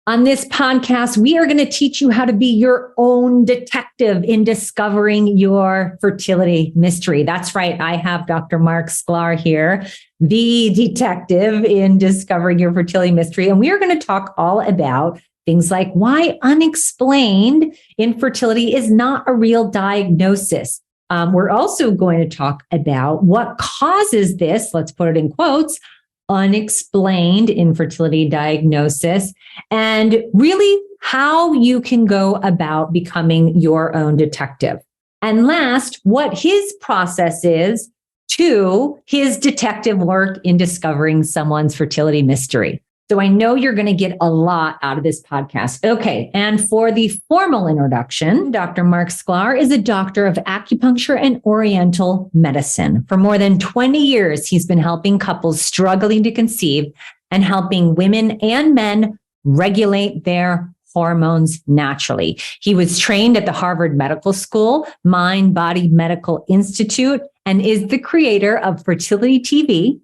On this podcast, we are going to teach you how to be your own detective in discovering your fertility mystery. That's right. I have Dr. Mark Sklar here, the detective in discovering your fertility mystery. And we are going to talk all about things like why unexplained infertility is not a real diagnosis. We're also going to talk about what causes this, let's put it in quotes, unexplained infertility diagnosis, and really how you can go about becoming your own detective. And last, what his process is to his detective work in discovering someone's fertility mystery. So I know you're going to get a lot out of this podcast. Okay. And for the formal introduction, Dr. Mark Sklar is a doctor of acupuncture and oriental medicine. For more than 20 years, he's been helping couples struggling to conceive and helping women and men regulate their hormones naturally. He was trained at the Harvard Medical School, Mind Body Medical Institute, and is the creator of Fertility TV,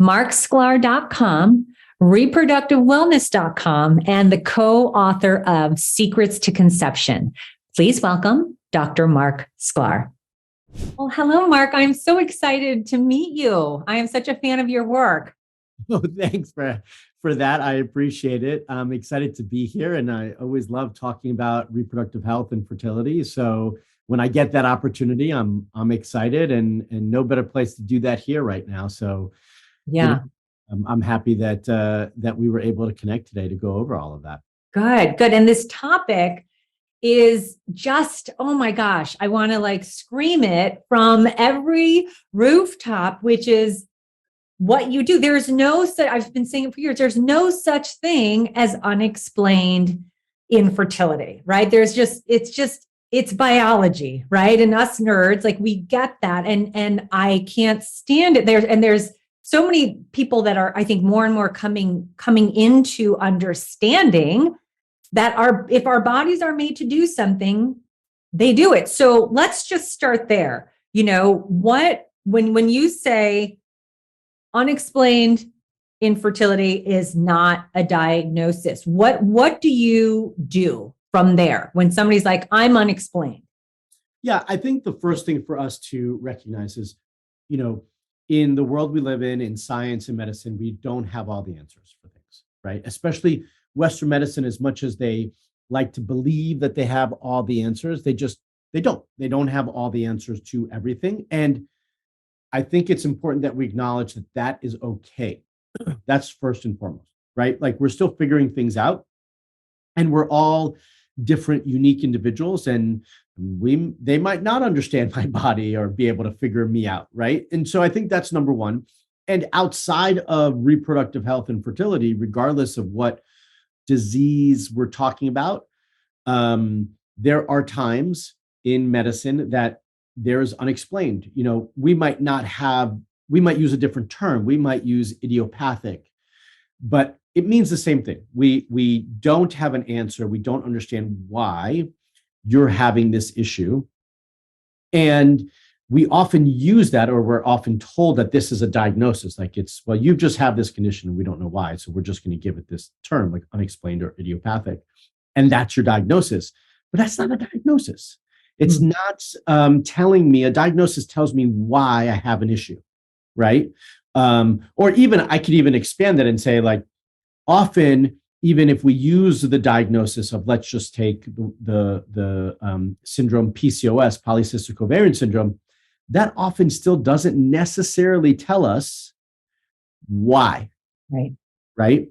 marksklar.com, reproductivewellness.com, and the co-author of Secrets to Conception. Please welcome Dr. Mark Sklar. Well, hello, Mark. I'm so excited to meet you. I am such a fan of your work. Oh, thanks for that. I appreciate it. I'm excited to be here, and I always love talking about reproductive health and fertility. So when I get that opportunity, I'm excited, and no better place to do that here right now. So yeah. I'm happy that we were able to connect today to go over all of that. Good. And this topic is just, oh my gosh, I want to scream it from every rooftop, which is what you do. There's no such, I've been saying it for years, there's no such thing as unexplained infertility, right? It's biology, right? And us nerds, we get that. And I can't stand it. There's so many people that are, I think, more and more coming into understanding that if our bodies are made to do something, they do it. So let's just start there. When you say unexplained infertility is not a diagnosis, what do you do from there when somebody's like, I'm unexplained? Yeah, I think the first thing for us to recognize is, in the world we live in science and medicine, we don't have all the answers for things, right? Especially Western medicine, as much as they like to believe that they have all the answers, they don't. They don't have all the answers to everything. And I think it's important that we acknowledge that is okay. That's first and foremost, right? We're still figuring things out, and we're all different, unique individuals, and they might not understand my body or be able to figure me out, right? And so I think that's number one. And outside of reproductive health and fertility, regardless of what disease we're talking about, there are times in medicine that there is unexplained. We might use a different term. We might use idiopathic, but it means the same thing. We don't have an answer. We don't understand why you're having this issue. And we often use that, or we're often told that this is a diagnosis. You just have this condition and we don't know why. So we're just going to give it this term, like unexplained or idiopathic. And that's your diagnosis. But that's not a diagnosis. It's not telling me, a diagnosis tells me why I have an issue, right? Or even, I could even expand that and say, often, even if we use the diagnosis of, let's just take the syndrome PCOS, polycystic ovarian syndrome, that often still doesn't necessarily tell us why. Right.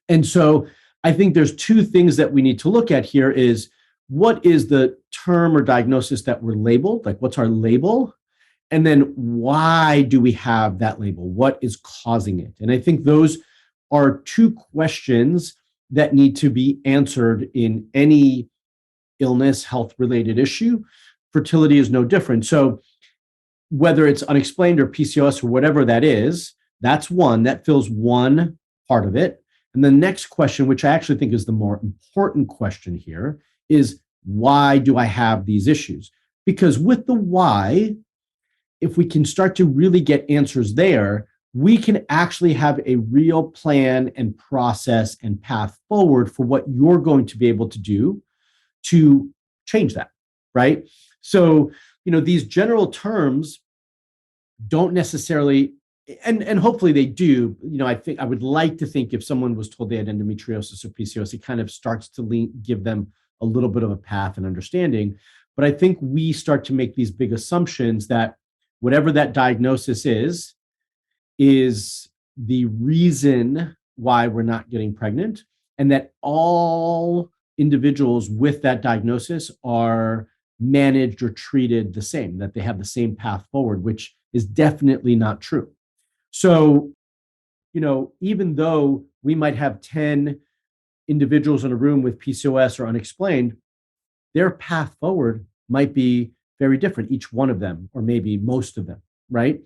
And so I think there's two things that we need to look at here is, what is the term or diagnosis that we're labeled? What's our label? And then why do we have that label? What is causing it? And I think those are two questions that need to be answered in any illness, health-related issue. Fertility is no different. So whether it's unexplained or PCOS or whatever that is, that's one, that fills one part of it. And the next question, which I actually think is the more important question here, is why do I have these issues? Because with the why, if we can start to really get answers there, we can actually have a real plan and process and path forward for what you're going to be able to do to change that, right? So, these general terms don't necessarily, and hopefully they do. I would like to think if someone was told they had endometriosis or PCOS, it kind of starts to give them a little bit of a path and understanding. But I think we start to make these big assumptions that whatever that diagnosis is the reason why we're not getting pregnant, and that all individuals with that diagnosis are managed or treated the same, that they have the same path forward, which is definitely not true. So, even though we might have 10 individuals in a room with PCOS or unexplained, their path forward might be very different, each one of them, or maybe most of them, right?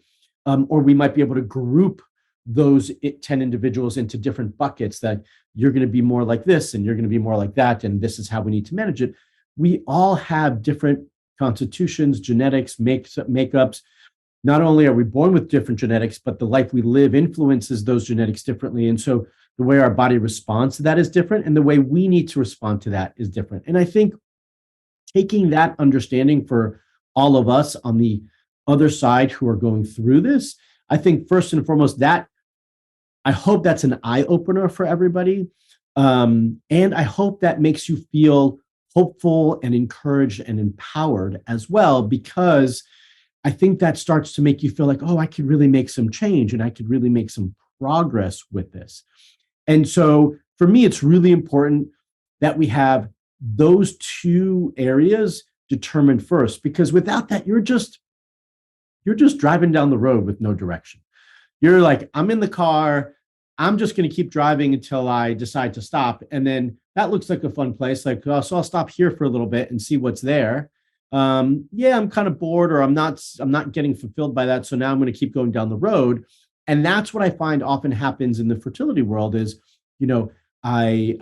Or we might be able to group those 10 individuals into different buckets, that you're going to be more like this and you're going to be more like that, and this is how we need to manage it. We all have different constitutions, genetics, makeups. Not only are we born with different genetics, but the life we live influences those genetics differently. And so the way our body responds to that is different, and the way we need to respond to that is different. And I think taking that understanding for all of us on the other side who are going through this, I think first and foremost, that I hope that's an eye opener for everybody. And I hope that makes you feel hopeful and encouraged and empowered as well, because I think that starts to make you feel like, oh, I could really make some change and I could really make some progress with this. And so for me, it's really important that we have those two areas determined first, because without that, you're just driving down the road with no direction. You're like, I'm in the car, I'm just going to keep driving until I decide to stop. And then that looks like a fun place. Like, oh, so I'll stop here for a little bit and see what's there. Yeah, I'm kind of bored, or I'm not getting fulfilled by that. So now I'm going to keep going down the road. And that's what I find often happens in the fertility world is, I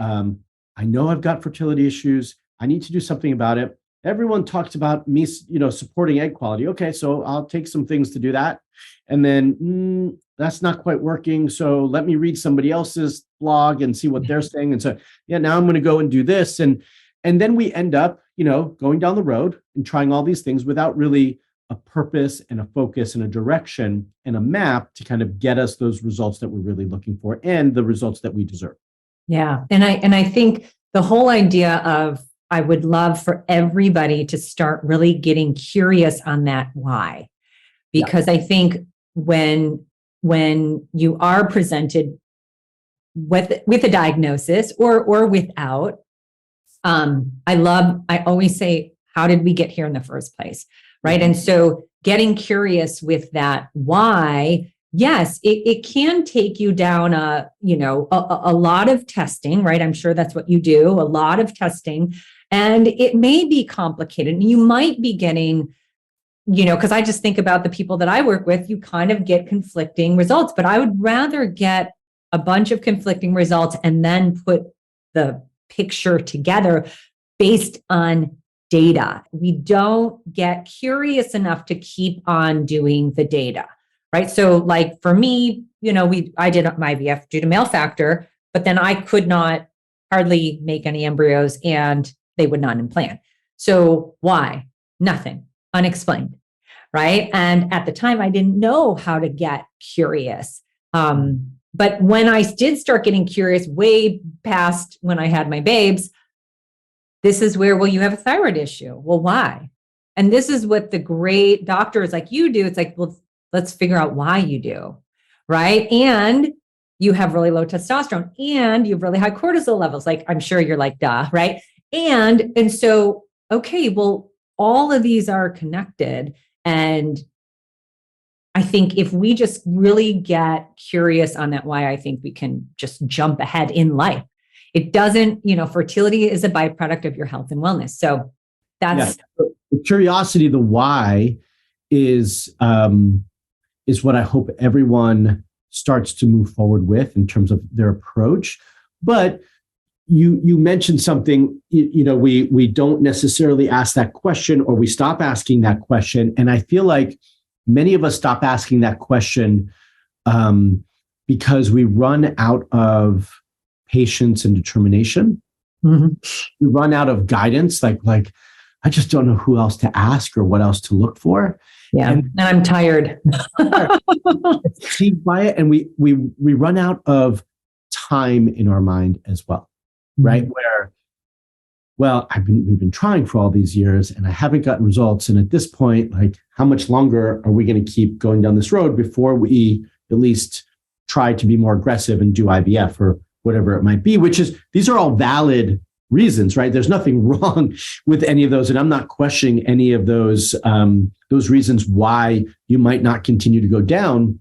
know I've got fertility issues. I need to do something about it. Everyone talks about me, supporting egg quality. Okay, so I'll take some things to do that. And then that's not quite working. So let me read somebody else's blog and see what they're saying. And so, yeah, now I'm going to go and do this. And then we end up, going down the road and trying all these things without really a purpose and a focus and a direction and a map to kind of get us those results that we're really looking for and the results that we deserve. Yeah. And I think the whole idea of, I would love for everybody to start really getting curious on that why, because I think when you are presented with a diagnosis or without, I always say, how did we get here in the first place? Right. Mm-hmm. And so getting curious with that why, yes, it can take you down a lot of testing, right? I'm sure that's what you do, a lot of testing, and it may be complicated. And you might be getting, because I just think about the people that I work with, you kind of get conflicting results, but I would rather get a bunch of conflicting results and then put the picture together based on data. We don't get curious enough to keep on doing the data. Right. So like for me, I did my IVF due to male factor, but then I could not hardly make any embryos and they would not implant. So why? Nothing, unexplained. Right. And at the time I didn't know how to get curious. But when I did start getting curious way past when I had my babes, this is where, well, you have a thyroid issue. Well, why? And this is what the great doctors like you do. It's like, well, let's figure out why you do, right? And you have really low testosterone and you have really high cortisol levels. Like, I'm sure you're like, duh, right? And so, okay, well, all of these are connected. And I think if we just really get curious on that why, I think we can just jump ahead in life. It doesn't, fertility is a byproduct of your health and wellness. So that's the curiosity, the why is what I hope everyone starts to move forward with in terms of their approach. But you mentioned something, we don't necessarily ask that question, or we stop asking that question. And I feel like many of us stop asking that question because we run out of patience and determination. Mm-hmm. We run out of guidance. Like I just don't know who else to ask or what else to look for. Yeah, and I'm tired. Fatigued by it, and we run out of time in our mind as well, right? Where, well, we've been trying for all these years, and I haven't gotten results. And at this point, like, how much longer are we going to keep going down this road before we at least try to be more aggressive and do IVF or whatever it might be? These are all valid reasons, right? There's nothing wrong with any of those, and I'm not questioning any of those reasons why you might not continue to go down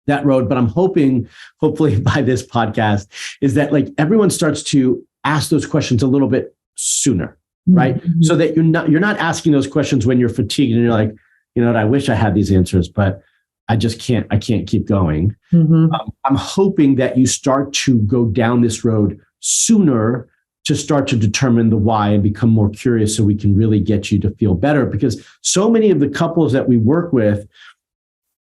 that road. But I'm hoping, hopefully, by this podcast, is that like everyone starts to ask those questions a little bit sooner, right? Mm-hmm. So that you're not asking those questions when you're fatigued and you're like, you know what, I wish I had these answers, but I just can't. I can't keep going. Mm-hmm. I'm hoping that you start to go down this road sooner to start to determine the why and become more curious, so we can really get you to feel better. Because so many of the couples that we work with,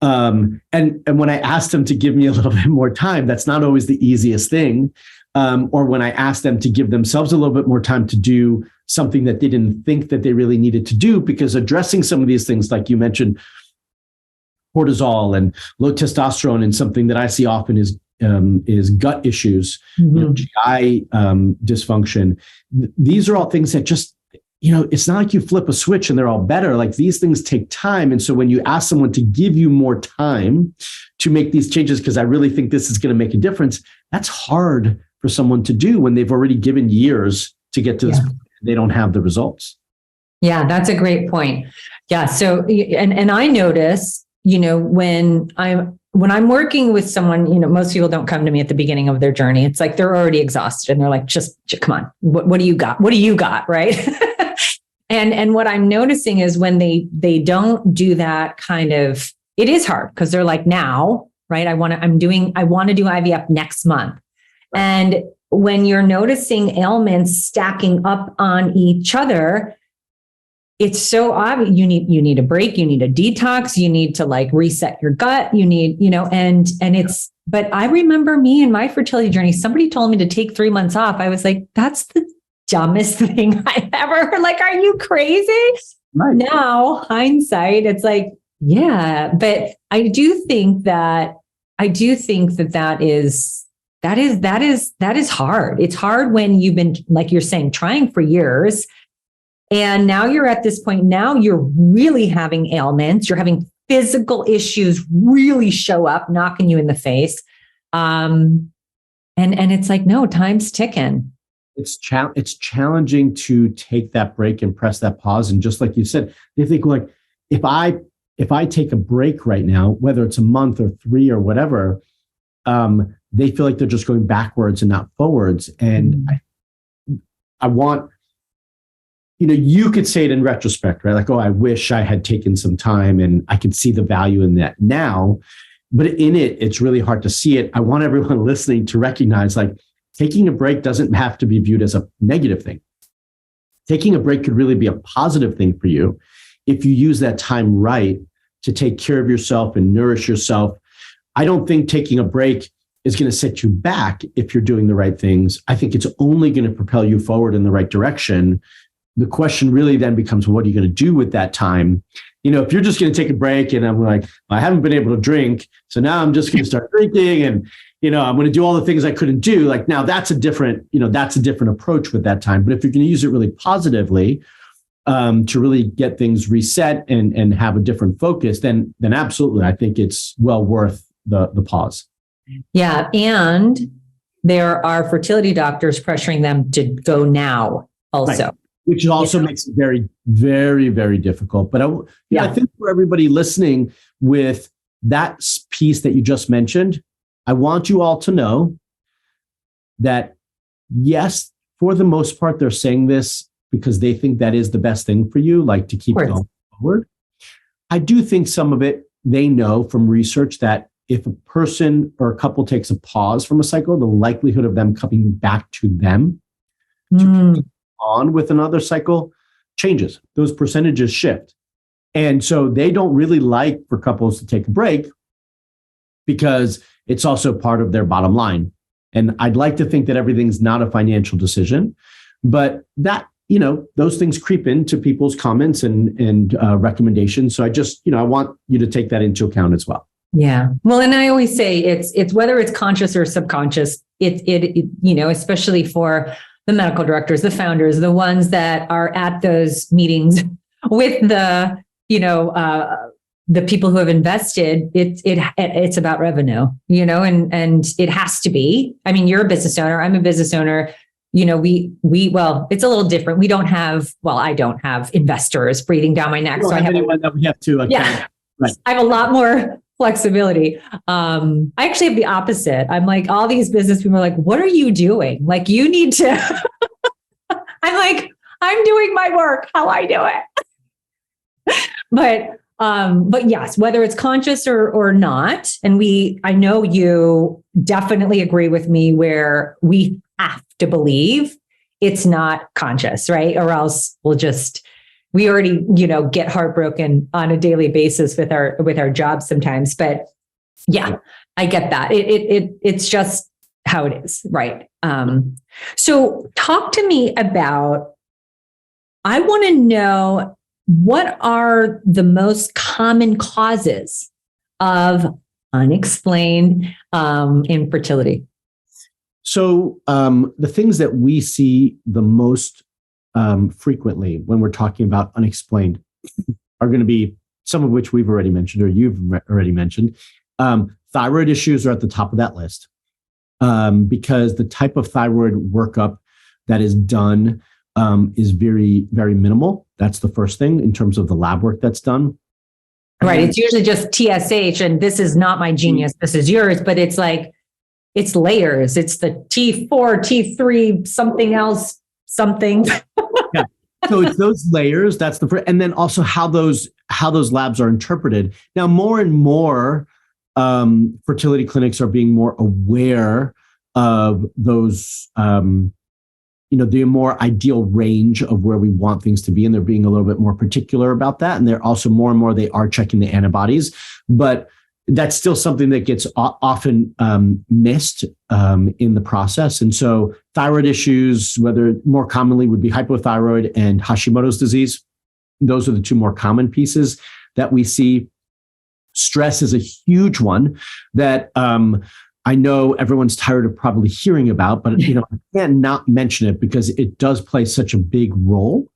and when I ask them to give me a little bit more time, that's not always the easiest thing. Or when I ask them to give themselves a little bit more time to do something that they didn't think that they really needed to do, because addressing some of these things, like you mentioned, cortisol and low testosterone, and something that I see often is gut issues, GI dysfunction. These are all things that just, it's not like you flip a switch and they're all better. Like, these things take time. And so when you ask someone to give you more time to make these changes, because I really think this is going to make a difference, that's hard for someone to do when they've already given years to get to this point. They don't have the results. Yeah, that's a great point. Yeah. So, and I notice, when I'm working with someone, most people don't come to me at the beginning of their journey. It's like they're already exhausted and they're like, just come on. What do you got? What do you got? Right. And what I'm noticing is when they don't do that kind of, it is hard because they're like, now, right? I want to do IVF next month. Right. And when you're noticing ailments stacking up on each other, it's so obvious. You need a break. You need a detox. You need to like reset your gut. You need, but I remember me in my fertility journey, somebody told me to take 3 months off. I was like, that's the dumbest thing I ever heard. Like, are you crazy? Right. Now, hindsight, it's like, yeah, but I do think that is hard. It's hard when you've been, like you're saying, trying for years. And now you're at this point, now you're really having ailments. You're having physical issues really show up, knocking you in the face. And it's like, no, time's ticking. It's challenging to take that break and press that pause. And just like you said, they think, like, if I take a break right now, whether it's a month or 3 or whatever, they feel like they're just going backwards and not forwards. And I want, you could say it in retrospect, right? Like, oh, I wish I had taken some time, and I can see the value in that now. But in it, it's really hard to see it. I want everyone listening to recognize, like, taking a break doesn't have to be viewed as a negative thing. Taking a break could really be a positive thing for you if you use that time right to take care of yourself and nourish yourself. I don't think taking a break is going to set you back if you're doing the right things. I think it's only going to propel you forward in the right direction. The question really then becomes, what are you going to do with that time? If you're just going to take a break and I'm like, I haven't been able to drink, so now I'm just going to start drinking, and I'm going to do all the things I couldn't do. Like, now that's a different approach with that time. But if you're going to use it really positively, to really get things reset and have a different focus, then absolutely, I think it's well worth the pause. Yeah. And there are fertility doctors pressuring them to go now also. Right. Which also makes it very, very, very difficult. But I think for everybody listening, with that piece that you just mentioned, I want you all to know that, yes, for the most part, they're saying this because they think that is the best thing for you, like to keep going forward. I do think some of it, they know from research that if a person or a couple takes a pause from a cycle, the likelihood of them coming back to them to continue on with another cycle changes. Those percentages shift. And so they don't really like for couples to take a break, because it's also part of their bottom line. And I'd like to think that everything's not a financial decision, but that, those things creep into people's comments and recommendations. So I want you to take that into account as well. Yeah. Well, and I always say it's whether it's conscious or subconscious, especially for the medical directors, the founders, the ones that are at those meetings with the people who have invested, it's about revenue, and it has to be. I mean, you're a business owner. I'm a business owner. It's a little different. I don't have investors breathing down my neck. So I have anyone that we have to. Right. I have a lot more flexibility. I actually have the opposite. I'm like, all these business people are like, what are you doing? Like, you need to, I'm like, I'm doing my work, how I do it. But yes, whether it's conscious or not, and I know you definitely agree with me where we have to believe it's not conscious, right? Or else we already, get heartbroken on a daily basis with our jobs sometimes. But yeah, I get that. It's just how it is, right? So talk to me about, I want to know, what are the most common causes of unexplained infertility? So the things that we see the most frequently when we're talking about unexplained are going to be some of which we've already mentioned, or you've already mentioned. Thyroid issues are at the top of that list because the type of thyroid workup that is done is very, very minimal. That's the first thing in terms of the lab work that's done. Right. It's usually just TSH, and this is not my genius. This is yours, but it's like, it's layers. It's the T4, T3, something else, something. Yeah. So it's those layers. That's and then also how those labs are interpreted. Now, more and more fertility clinics are being more aware of those, the more ideal range of where we want things to be. And they're being a little bit more particular about that. And they're also more and more, they are checking the antibodies, but that's still something that gets often missed in the process. And so thyroid issues, whether more commonly would be hypothyroid and Hashimoto's disease, those are the two more common pieces that we see. Stress is a huge one that I know everyone's tired of probably hearing about, but I can't not mention it because it does play such a big role.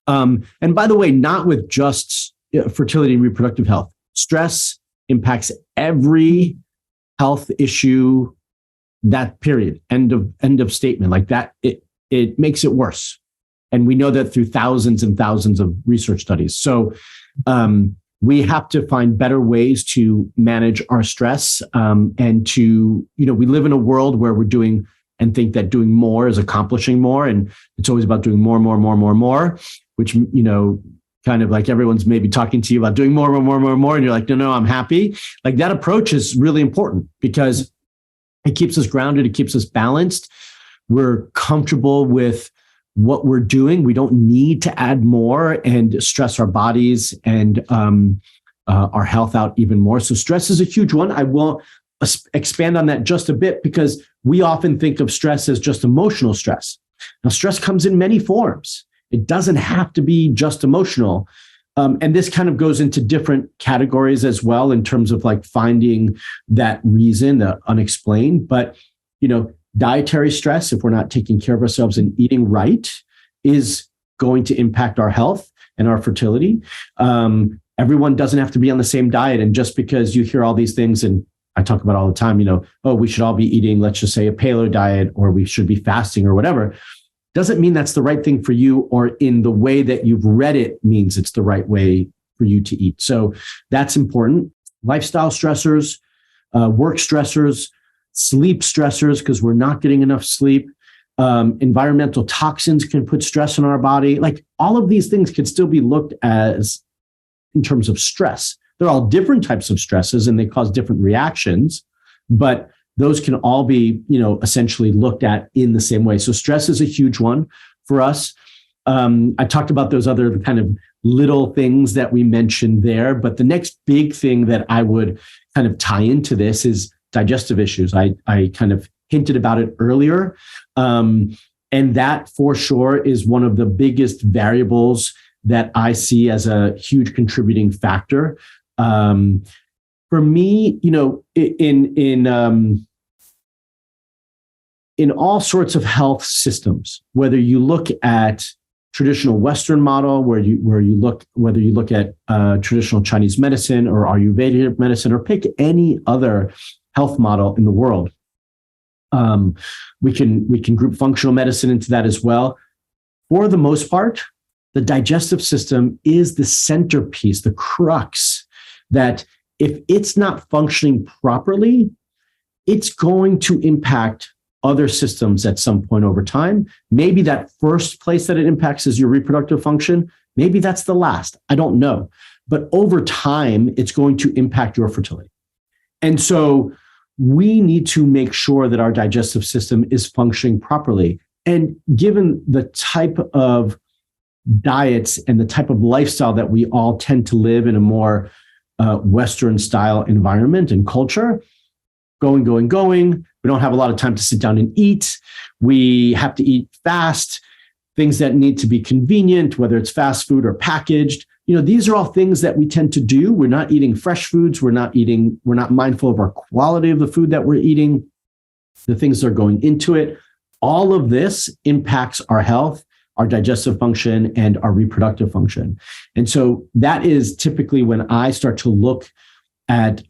And by the way, not with just fertility and reproductive health. Stress impacts every health issue, that period, end of statement. Like that, it makes it worse. And we know that through thousands and thousands of research studies. So we have to find better ways to manage our stress and to, we live in a world where we're doing and think that doing more is accomplishing more. And it's always about doing more, which, kind of like everyone's maybe talking to you about doing more. And you're like, no, I'm happy. Like that approach is really important because it keeps us grounded. It keeps us balanced. We're comfortable with what we're doing. We don't need to add more and stress our bodies and our health out even more. So stress is a huge one. I will expand on that just a bit because we often think of stress as just emotional stress. Now, stress comes in many forms. It doesn't have to be just emotional. And this kind of goes into different categories as well in terms of like finding that reason, the unexplained. But, dietary stress, if we're not taking care of ourselves and eating right, is going to impact our health and our fertility. Everyone doesn't have to be on the same diet. And just because you hear all these things, and I talk about all the time, we should all be eating, let's just say a paleo diet, or we should be fasting or whatever, doesn't mean that's the right thing for you, or in the way that you've read it means it's the right way for you to eat. So that's important. Lifestyle stressors, work stressors, sleep stressors, because we're not getting enough sleep. Environmental toxins can put stress on our body. Like all of these things can still be looked as in terms of stress. They're all different types of stresses and they cause different reactions, but those can all be, essentially looked at in the same way. So stress is a huge one for us. I talked about those other kind of little things that we mentioned there, but the next big thing that I would kind of tie into this is digestive issues. I kind of hinted about it earlier. And that for sure is one of the biggest variables that I see as a huge contributing factor. For me, in all sorts of health systems, whether you look at traditional Western model, whether you look at traditional Chinese medicine or Ayurvedic medicine, or pick any other health model in the world, we can group functional medicine into that as well. For the most part, the digestive system is the centerpiece, the crux, that if it's not functioning properly, it's going to impact other systems at some point over time. Maybe that first place that it impacts is your reproductive function. Maybe that's the last. I don't know. But over time, it's going to impact your fertility. And so we need to make sure that our digestive system is functioning properly. And given the type of diets and the type of lifestyle that we all tend to live in, a more Western style environment and culture, going. We don't have a lot of time to sit down and eat. We have to eat fast, things that need to be convenient, whether it's fast food or packaged. These are all things that we tend to do. We're not eating fresh foods. We're not mindful of our quality of the food that we're eating, the things that are going into it. All of this impacts our health, our digestive function, and our reproductive function. And so that is typically when I start to look at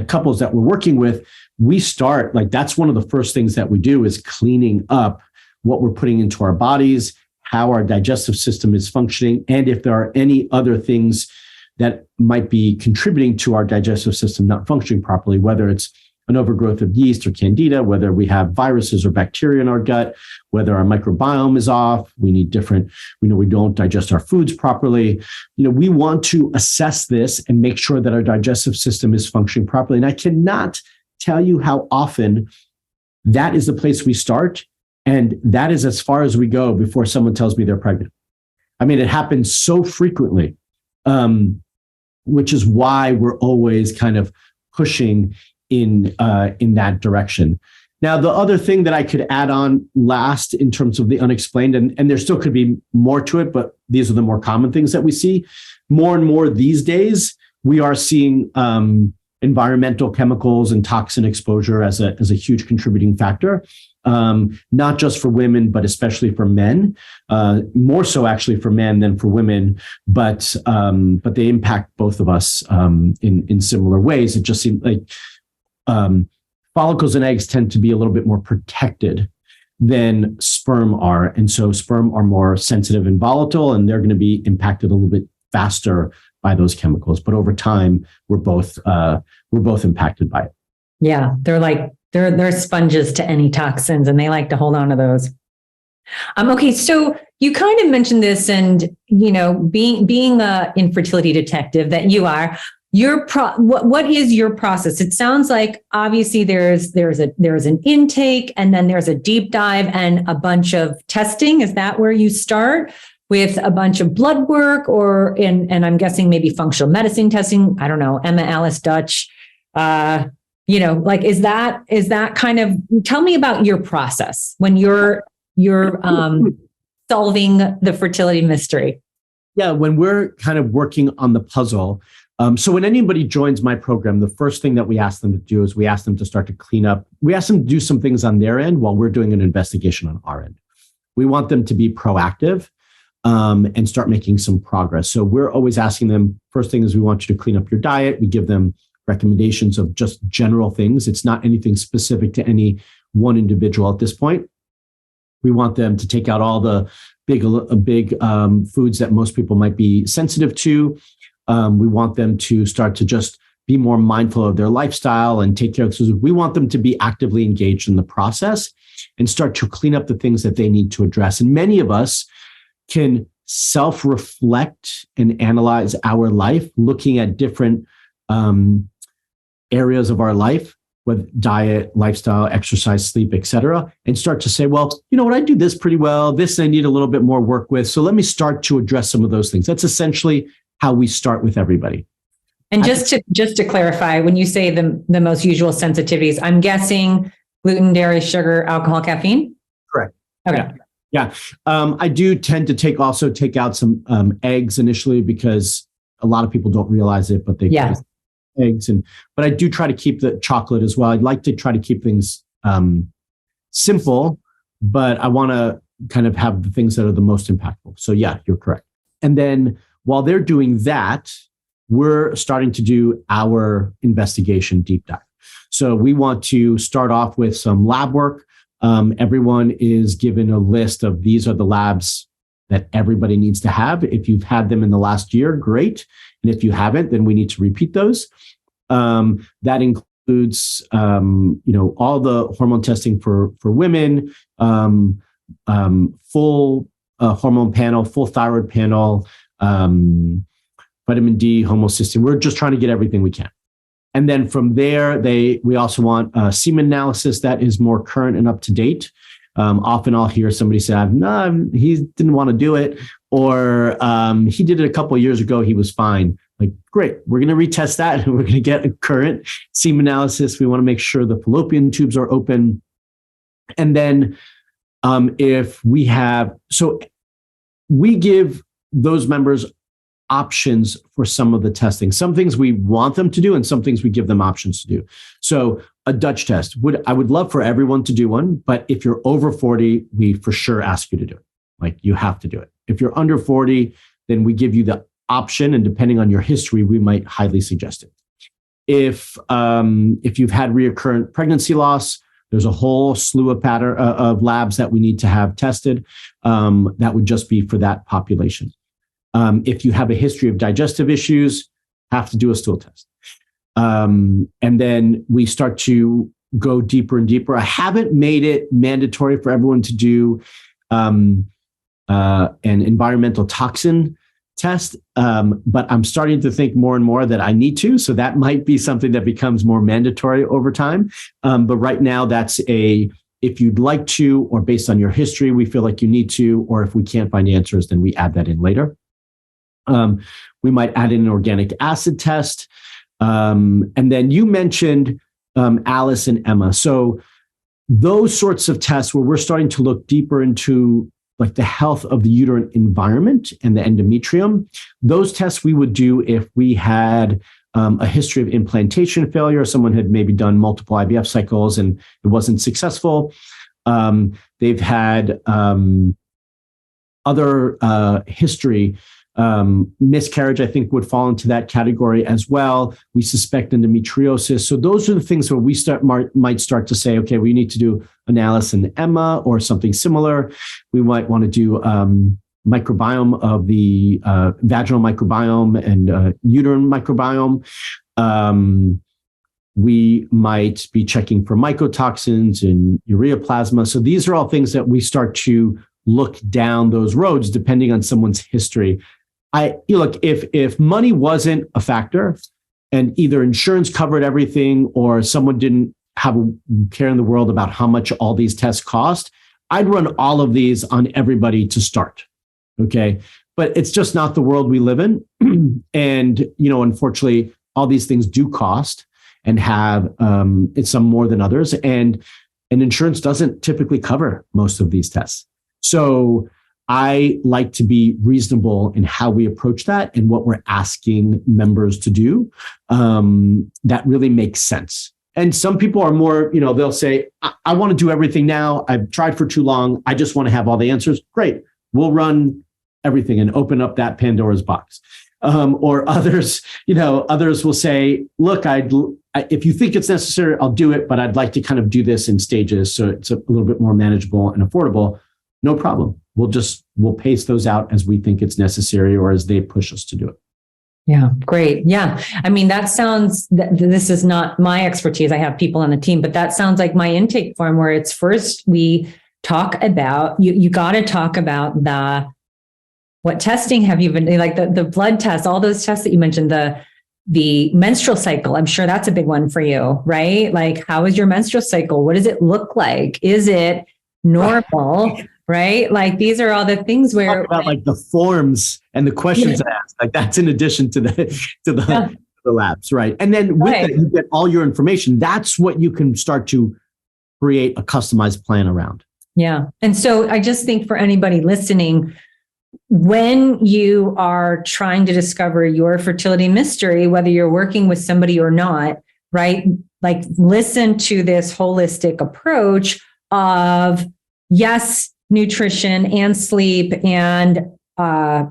couples that we're working with, we start, that's one of the first things that we do is cleaning up what we're putting into our bodies, how our digestive system is functioning, and if there are any other things that might be contributing to our digestive system not functioning properly, whether it's an overgrowth of yeast or candida, whether we have viruses or bacteria in our gut, whether our microbiome is off, we don't digest our foods properly. We want to assess this and make sure that our digestive system is functioning properly. And I cannot tell you how often that is the place we start. And that is as far as we go before someone tells me they're pregnant. I mean, it happens so frequently, which is why we're always kind of pushing in that direction. Now, the other thing that I could add on last in terms of the unexplained, and there still could be more to it, but these are the more common things that we see. More and more these days, we are seeing environmental chemicals and toxin exposure as a huge contributing factor, not just for women, but especially for men, more so actually for men than for women, but they impact both of us in similar ways. It just seems like follicles and eggs tend to be a little bit more protected than sperm are. And so sperm are more sensitive and volatile, and they're going to be impacted a little bit faster by those chemicals. But over time, we're both impacted by it. Yeah, they're sponges to any toxins, and they like to hold on to those. Okay, so you kind of mentioned this, and being a infertility detective that you are, what is your process? It sounds like obviously there's an intake, and then there's a deep dive and a bunch of testing. Is that where you start with a bunch of blood work, and I'm guessing maybe functional medicine testing? I don't know, Emma Alice Dutch. Is that kind of, tell me about your process when you're solving the fertility mystery. Yeah, when we're kind of working on the puzzle. So when anybody joins my program, the first thing that we ask them to do is we ask them to start to clean up. We ask them to do some things on their end while we're doing an investigation on our end. We want them to be proactive and start making some progress. So we're always asking them, first thing is we want you to clean up your diet. We give them recommendations of just general things. It's not anything specific to any one individual at this point. We want them to take out all the big foods that most people might be sensitive to. We want them to start to just be more mindful of their lifestyle and take care of this. We want them to be actively engaged in the process and start to clean up the things that they need to address. And many of us can self-reflect and analyze our life, looking at different areas of our life with diet, lifestyle, exercise, sleep, et cetera, and start to say, well, you know what, I do this pretty well. This I need a little bit more work with. So let me start to address some of those things. That's essentially how we start with everybody. And just to clarify, when you say the most usual sensitivities, I'm guessing gluten, dairy, sugar, alcohol, caffeine? Correct. Okay. Yeah. I do tend to take out some eggs initially because a lot of people don't realize it, but they eggs but I do try to keep the chocolate as well. I'd like to try to keep things simple, but I want to kind of have the things that are the most impactful. So yeah, you're correct. And then while they're doing that, we're starting to do our investigation deep dive. So we want to start off with some lab work. Everyone is given a list of these are the labs that everybody needs to have. If you've had them in the last year, great. And if you haven't, then we need to repeat those. That includes, all the hormone testing for women, full hormone panel, full thyroid panel, vitamin D, homocysteine. We're just trying to get everything we can. And then from there, we also want a semen analysis that is more current and up to date. Often I'll hear somebody say, no, he didn't want to do it, or he did it a couple of years ago, he was fine. Like, great, we're going to retest that and we're going to get a current semen analysis. We want to make sure the fallopian tubes are open. And then we give those members options for some of the testing. Some things we want them to do and some things we give them options to do. So a Dutch test, I would love for everyone to do one, but if you're over 40, we for sure ask you to do it. Like, you have to do it. If you're under 40, then we give you the option, and depending on your history, we might highly suggest it. If you've had recurrent pregnancy loss, there's a whole slew of labs that we need to have tested. That would just be for that population. If you have a history of digestive issues, have to do a stool test. And then we start to go deeper and deeper. I haven't made it mandatory for everyone to do an environmental toxin test, but I'm starting to think more and more that I need to. So that might be something that becomes more mandatory over time. But right now, that's if you'd like to, or based on your history, we feel like you need to, or if we can't find answers, then we add that in later. We might add in an organic acid test. And then you mentioned Alice and Emma. So those sorts of tests where we're starting to look deeper into like the health of the uterine environment and the endometrium, those tests we would do if we had a history of implantation failure. Someone had maybe done multiple IVF cycles and it wasn't successful. They've had other history. Miscarriage, I think, would fall into that category as well. We suspect endometriosis. So those are the things where we might start to say, okay, we need to do an Alice and Emma or something similar. We might want to do microbiome of the vaginal microbiome and uterine microbiome. We might be checking for mycotoxins and ureaplasma. So these are all things that we start to look down those roads depending on someone's history. Look, if money wasn't a factor and either insurance covered everything or someone didn't have a care in the world about how much all these tests cost, I'd run all of these on everybody to start. Okay. But it's just not the world we live in. And, unfortunately, all these things do cost and have some more than others. And insurance doesn't typically cover most of these tests. So I like to be reasonable in how we approach that and what we're asking members to do. That really makes sense. And some people are more, they'll say, I want to do everything now. I've tried for too long. I just want to have all the answers. Great. We'll run everything and open up that Pandora's box. Or others, others will say, look, if you think it's necessary, I'll do it, but I'd like to kind of do this in stages so it's a little bit more manageable and affordable. No problem. We'll pace those out as we think it's necessary or as they push us to do it. Yeah, great. Yeah. I mean, this is not my expertise. I have people on the team, but that sounds like my intake form where it's first we talk about, you got to talk about what testing have you been, like the blood tests, all those tests that you mentioned, the the menstrual cycle. I'm sure that's a big one for you, right? Like, how is your menstrual cycle? What does it look like? Is it normal? Right? Like, these are all the things where talk about like the forms and the questions asked. Like that's in addition to the labs, right? And then with that, you get all your information. That's what you can start to create a customized plan around. Yeah. And so I just think for anybody listening, when you are trying to discover your fertility mystery, whether you're working with somebody or not, right? Like, listen to this holistic approach of, yes, nutrition and sleep. And I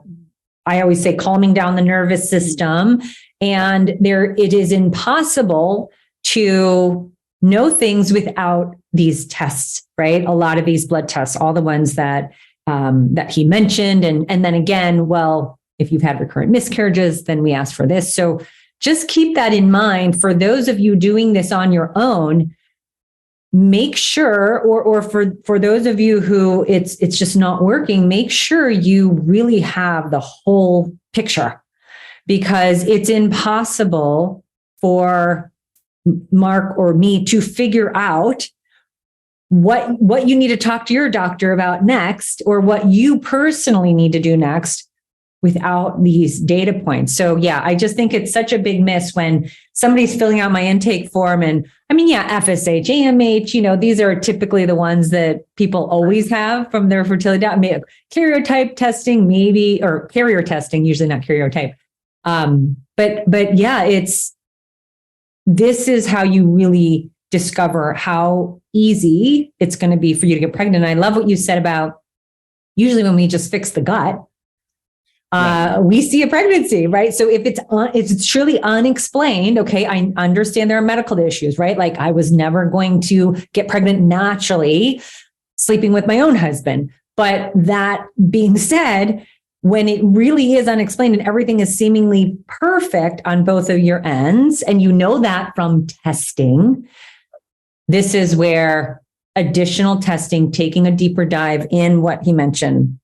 always say calming down the nervous system. And it is impossible to know things without these tests, right? A lot of these blood tests, all the ones that he mentioned. And then again, well, if you've had recurrent miscarriages, then we ask for this. So just keep that in mind for those of you doing this on your own. Make sure, or for those of you who it's just not working, make sure you really have the whole picture, because it's impossible for Mark or me to figure out what you need to talk to your doctor about next, or what you personally need to do next without these data points. So yeah, I just think it's such a big miss when somebody's filling out my intake form. And I mean, yeah, FSH, AMH, these are typically the ones that people always have from their fertility. Karyotype testing, maybe, or carrier testing, usually not karyotype. But yeah, this is how you really discover how easy it's going to be for you to get pregnant. And I love what you said about usually when we just fix the gut, we see a pregnancy, right? So if it's truly unexplained, okay, I understand there are medical issues, right? Like, I was never going to get pregnant naturally sleeping with my own husband. But that being said, when it really is unexplained and everything is seemingly perfect on both of your ends, and you know that from testing, this is where additional testing, taking a deeper dive in what he mentioned,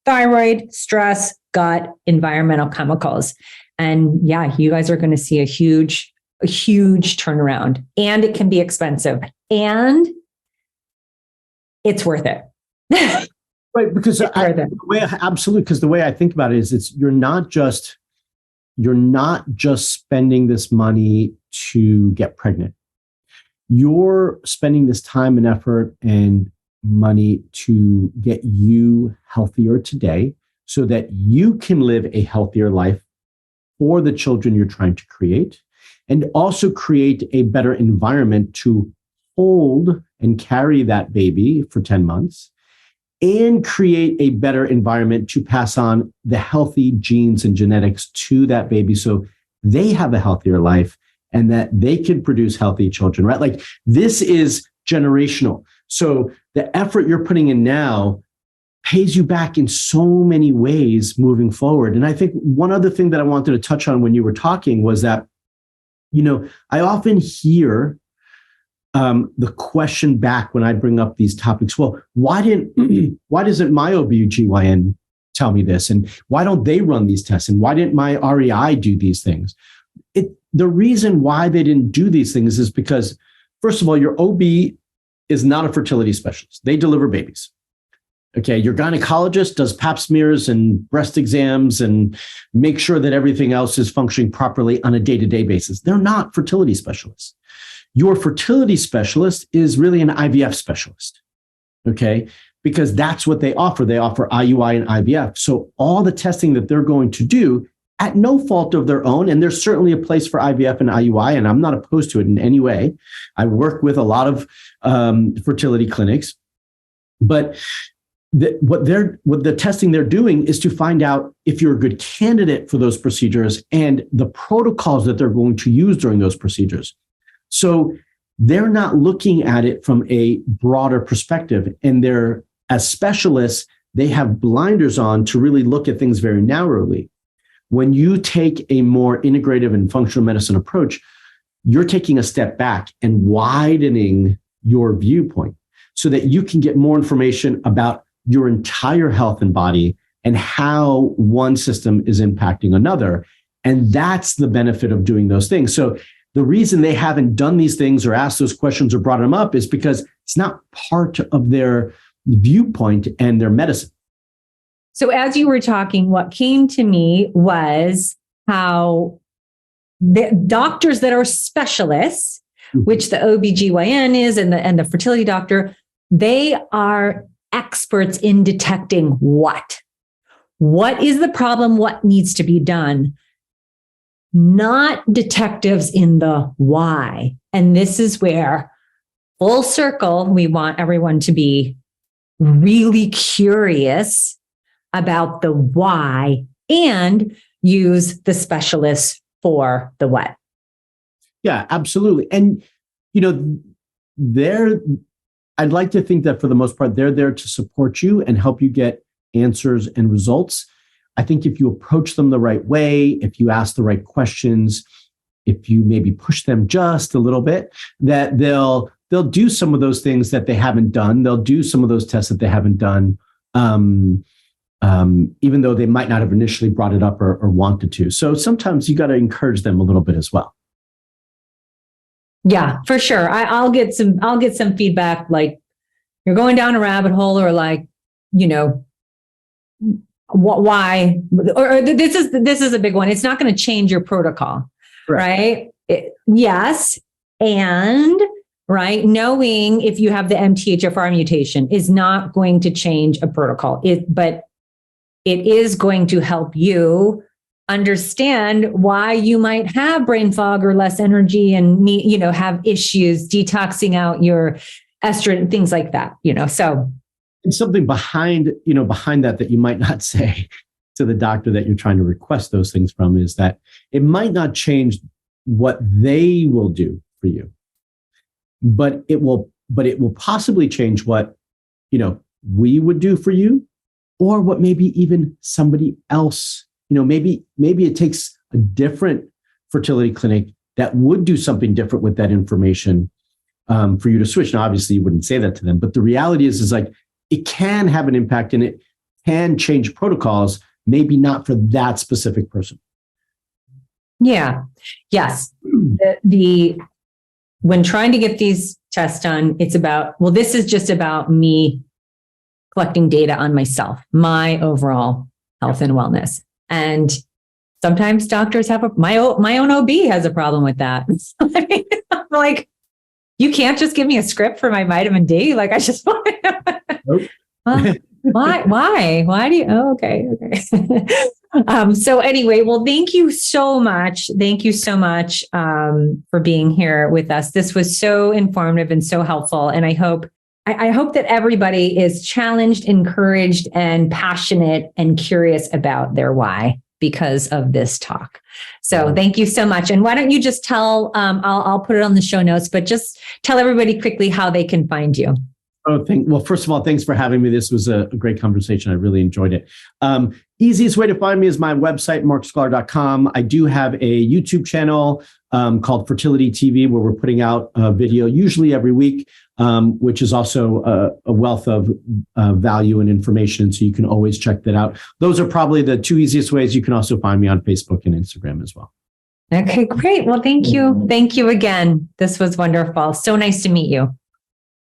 thyroid, stress, gut, environmental chemicals. And yeah, you guys are going to see a huge turnaround, and it can be expensive, and it's worth it. Right. Because absolutely. Because the way I think about it is you're not just spending this money to get pregnant. You're spending this time and effort and money to get you healthier today so that you can live a healthier life for the children you're trying to create, and also create a better environment to hold and carry that baby for 10 months, and create a better environment to pass on the healthy genes and genetics to that baby so they have a healthier life and that they can produce healthy children, right? Like, this is generational. So the effort you're putting in now pays you back in so many ways moving forward. And I think one other thing that I wanted to touch on when you were talking was that, I often hear the question back when I bring up these topics. Well, why doesn't my OBGYN tell me this? And why don't they run these tests? And why didn't my REI do these things? The reason why they didn't do these things is because, first of all, your OB is not a fertility specialist. They deliver babies. Okay, your gynecologist does pap smears and breast exams and make sure that everything else is functioning properly on a day-to-day basis. They're not fertility specialists. Your fertility specialist is really an IVF specialist, okay? Because that's what they offer. They offer IUI and IVF. So all the testing that they're going to do at no fault of their own, and there's certainly a place for IVF and IUI, and I'm not opposed to it in any way. I work with a lot of fertility clinics, but what the testing they're doing is to find out if you're a good candidate for those procedures and the protocols that they're going to use during those procedures. So they're not looking at it from a broader perspective, and as specialists, they have blinders on to really look at things very narrowly. When you take a more integrative and functional medicine approach, you're taking a step back and widening your viewpoint so that you can get more information about your entire health and body and how one system is impacting another. And that's the benefit of doing those things. So the reason they haven't done these things or asked those questions or brought them up is because it's not part of their viewpoint and their medicine. So as you were talking, what came to me was how the doctors that are specialists, which the OBGYN is and the fertility doctor, they are experts in detecting what is the problem, what needs to be done, not detectives in the why. And this is where, full circle, we want everyone to be really curious about the why and use the specialists for the what. Yeah, absolutely. And, I'd like to think that for the most part, they're there to support you and help you get answers and results. I think if you approach them the right way, if you ask the right questions, if you maybe push them just a little bit, that they'll do some of those things that they haven't done. They'll do some of those tests that they haven't done, even though they might not have initially brought it up or wanted to. So sometimes you got to encourage them a little bit as well. Yeah, for sure. I'll get some feedback, like you're going down a rabbit hole, or like, why, or this is a big one. It's not going to change your protocol, right? Yes. And right, knowing if you have the MTHFR mutation is not going to change a protocol. But it is going to help you understand why you might have brain fog or less energy and need, have issues detoxing out your estrogen, things like that, so. And something behind that you might not say to the doctor that you're trying to request those things from is that it might not change what they will do for you, but it will possibly change what, we would do for you, or what maybe even somebody else, maybe it takes a different fertility clinic that would do something different with that information for you to switch. Now, obviously you wouldn't say that to them, but the reality is like, it can have an impact and it can change protocols, maybe not for that specific person. Yeah. Yes. When trying to get these tests done, it's about, this is just about me collecting data on myself, my overall health and wellness. And sometimes doctors have my own OB has a problem with that. I'm like, you can't just give me a script for my vitamin D. Like, I just want Nope. Why do you? Oh, okay. So anyway, thank you so much. Thank you so much for being here with us. This was so informative and so helpful. And I hope that everybody is challenged, encouraged, and passionate and curious about their why because of this talk. So thank you so much. And why don't you just tell, I'll put it on the show notes, but just tell everybody quickly how they can find you. Well, first of all, thanks for having me. This was a great conversation. I really enjoyed it. Easiest way to find me is my website, marksklar.com. I do have a YouTube channel called Fertility TV, where we're putting out a video usually every week, which is also a wealth of value and information. So you can always check that out. Those are probably the two easiest ways. You can also find me on Facebook and Instagram as well. Okay, great. Well, thank you. Thank you again. This was wonderful. So nice to meet you.